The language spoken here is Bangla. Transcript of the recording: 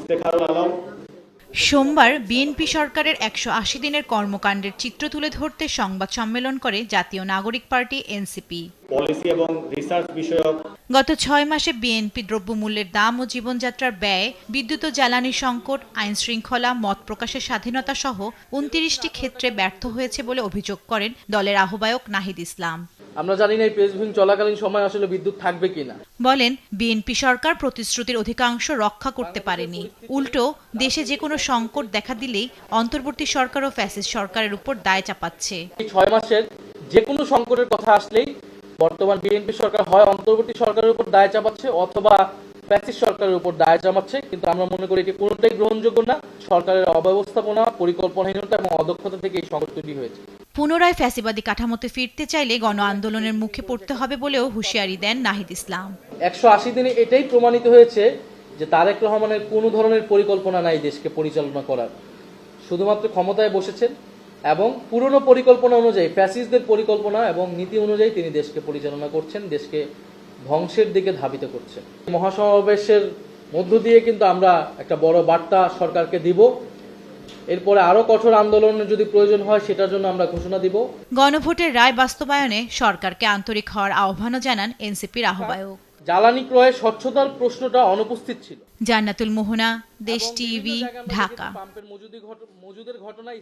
ইফতেখারুল আলম। সোমবার বিএনপি সরকারের ১৮০ দিনের কর্মকাণ্ডের চিত্র তুলে ধরতে সংবাদ সম্মেলন করে জাতীয় নাগরিক পার্টি এনসিপি। পলিসি এবং রিসার্চ বিষয়ক গত ৬ মাসে বিএনপি দ্রব্যমূল্যের দাম ও জীবনযাত্রার ব্যয়, বিদ্যুৎ ও জ্বালানি সংকট, আইন শৃঙ্খলা, মত প্রকাশের স্বাধীনতা সহ ২৯টি ক্ষেত্রে ব্যর্থ হয়েছে বলে অভিযোগ করেন দলের আহ্বায়ক নাহিদ ইসলাম। আমরা জানি না এই প্রেসভিং চলাকালীন সময় আসলে বিদ্যুৎ থাকবে কিনা। বলেন, বিএনপি সরকার প্রতিশ্রুতির অধিকাংশ রক্ষা করতে পারেনি, উল্টো দেশে যে কোনো সংকট দেখা দিলেই অন্তর্বর্তী সরকার ও ফ্যাসিস্ট সরকারের উপর দায় চাপাচ্ছে। এই ৬ মাসের যে কোনো সংকটের কথা আসলেই বর্তমান বিএনপি সরকার হয় অন্তর্বর্তী সরকারের উপর দায় চাপাচ্ছে অথবা ফ্যাসিস্ট সরকারের উপর দায় চাপাচ্ছে, কিন্তু আমরা মনে করি এটি কোনোটাই গ্রহণযোগ্য না। সরকারের অব্যবস্থাপনা, পরিকল্পনাহীনতা এবং অদক্ষতা থেকে এই সংকট তৈরি হয়েছে। পুনরায় ফ্যাসিবাদী কাঠামোতে ফিরতে চাইলে গণ আন্দোলনের মুখে পড়তে হবে বলেও হুঁশিয়ারি দেন নাহিদ ইসলাম। ১৮০ দিনে এটাই প্রমাণিত হয়েছে যে তারেক রহমানের কোনো ধরনের পরিকল্পনা নাই দেশকে পরিচালনা করার। শুধুমাত্র ক্ষমতায় বসেছেন এবং পুরনো পরিকল্পনা অনুযায়ী, ফ্যাসিস্টদের পরিকল্পনা এবং নীতি অনুযায়ী তিনি দেশকে পরিচালনা করছেন, দেশকে ধ্বংসের দিকে ধাবিত করছেন। মহাসমাবেশের মধ্য দিয়ে কিন্তু আমরা একটা বড় বার্তা সরকারকে দিব। এরপরে আরো কঠোর আন্দোলনের যদি প্রয়োজন হয় সেটার জন্য আমরা ঘোষণা দিব। গণভোটের রায় বাস্তবায়নে সরকারকে আন্তরিক হওয়ার আহ্বানও জানান এনসিপির আহ্বায়ক। জ্বালানি ক্রয়ে স্বচ্ছতার প্রশ্নটা অনুপস্থিত ছিল। জান্নাতুল মোহনা, দেশ টিভি, ঢাকা। পাম্পের মজুদের ঘটনায়